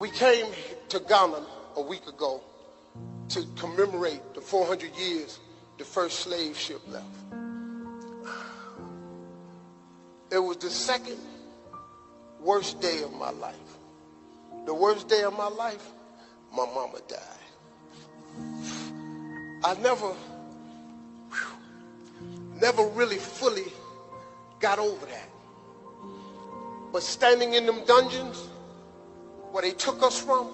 We came to Ghana a week ago to commemorate the 400 years the first slave ship left. It was the second worst day of my life. The worst day of my life, my mama died. I never really fully got over that. But standing in them dungeons, where they took us from,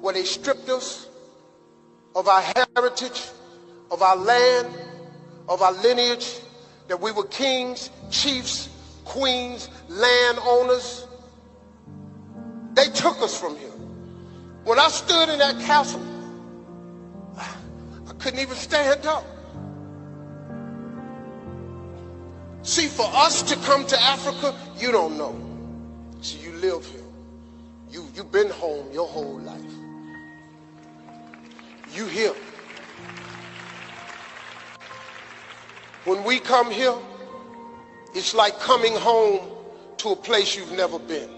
where they stripped us of our heritage, of our land, of our lineage, that we were kings, chiefs, queens, landowners. They took us from here. When I stood in that castle, I couldn't even stand up. See, for us to come to Africa, you don't know. See, you live here. You've been home your whole life. You here. When we come here, it's like coming home to a place you've never been.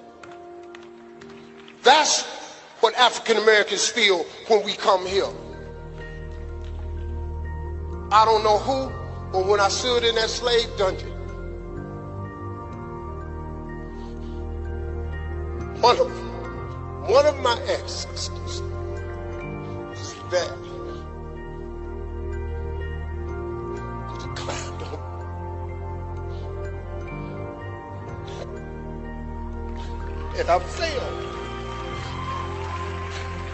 That's what African Americans feel when we come here. I don't know who, but when I stood in that slave dungeon, one of my ancestors was there. He climbed up. And I fell.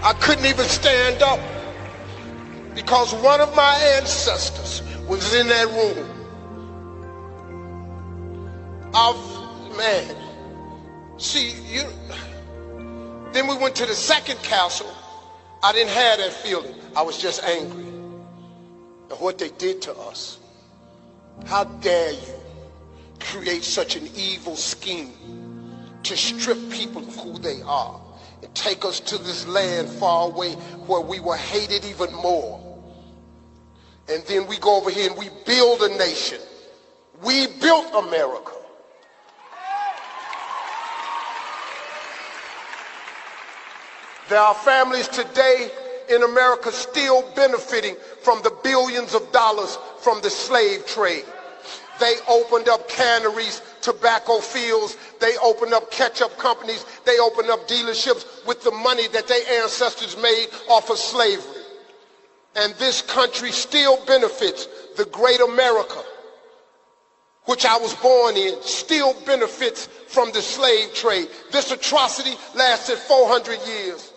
I couldn't even stand up because one of my ancestors was in that room. Man, see, then we went to the second castle. I didn't have that feeling. I was just angry at what they did to us. How dare you create such an evil scheme to strip people of who they are and take us to this land far away where we were hated even more. And then we go over here and we build a nation. We built America. There are families today in America still benefiting from the billions of dollars from the slave trade. They opened up canneries, tobacco fields, they opened up ketchup companies, they opened up dealerships with the money that their ancestors made off of slavery. And this country still benefits. The great America, which I was born in, still benefits from the slave trade. This atrocity lasted 400 years.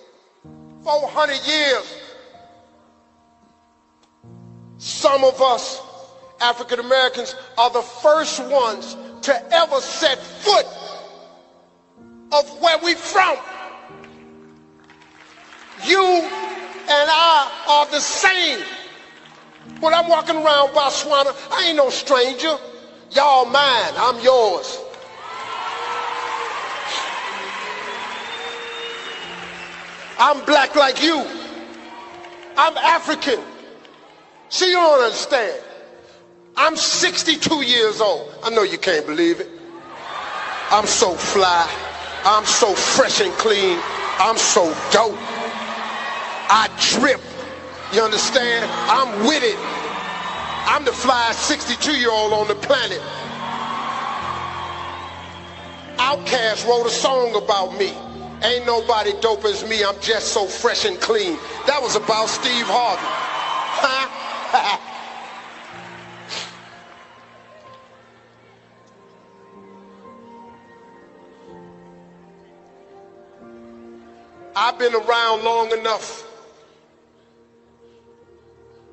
400 years. Some of us, African Americans, are the first ones to ever set foot of where we from. You and I are the same. When I'm walking around Botswana, I ain't no stranger. Y'all mine, I'm yours. I'm black like you. I'm African. See, you don't understand. I'm 62 years old. I know you can't believe it. I'm so fly. I'm so fresh and clean. I'm so dope. I drip. You understand? I'm with it. I'm the flyest 62-year-old on the planet. Outkast wrote a song about me. Ain't nobody dope as me, I'm just so fresh and clean. That was about Steve Harvey. Huh? I've been around long enough.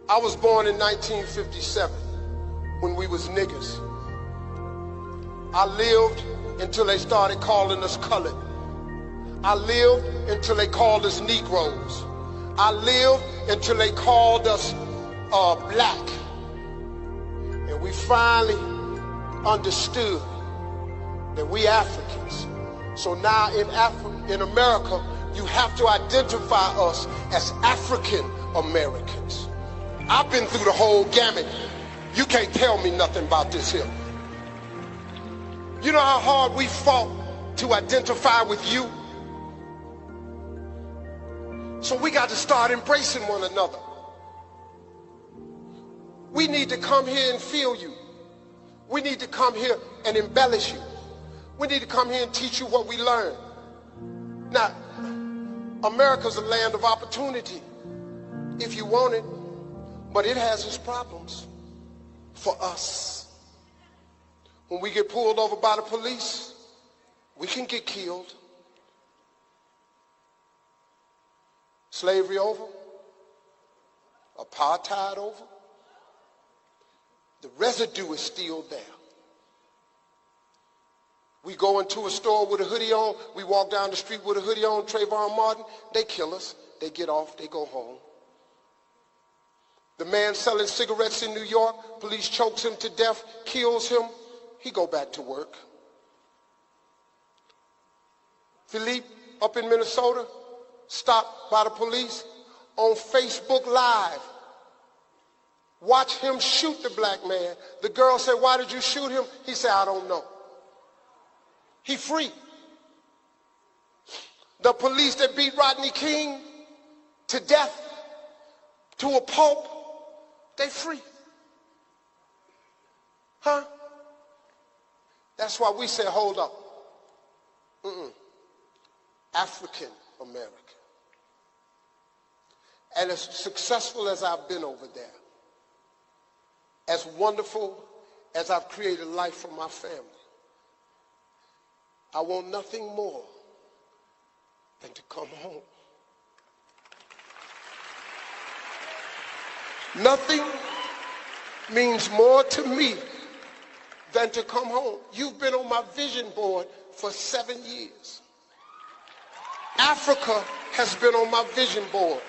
I was born in 1957 when we was niggers. I lived until they started calling us colored. I lived until they called us Negroes. I lived until they called us black. And we finally understood that we Africans. So now in America, you have to identify us as African Americans. I've been through the whole gamut. You can't tell me nothing about this here. You know how hard we fought to identify with you? So we got to start embracing one another. We need to come here and feel you. We need to come here and embellish you. We need to come here and teach you what we learned. Now, America's a land of opportunity if you want it, but it has its problems for us. When we get pulled over by the police, we can get killed. Slavery over, apartheid over, the residue is still there. We go into a store with a hoodie on, we walk down the street with a hoodie on, Trayvon Martin, they kill us, they get off, they go home. The man selling cigarettes in New York, police chokes him to death, kills him, he go back to work. Philippe up in Minnesota, stopped by the police on Facebook Live. Watch him shoot the black man. The girl said, "Why did you shoot him?" He said, "I don't know." He free. The police that beat Rodney King to death, to a pulp, they free. Huh? That's why we say, hold up. African American. And as successful as I've been over there, as wonderful as I've created life for my family, I want nothing more than to come home. Nothing means more to me than to come home. You've been on my vision board for 7 years. Africa has been on my vision board.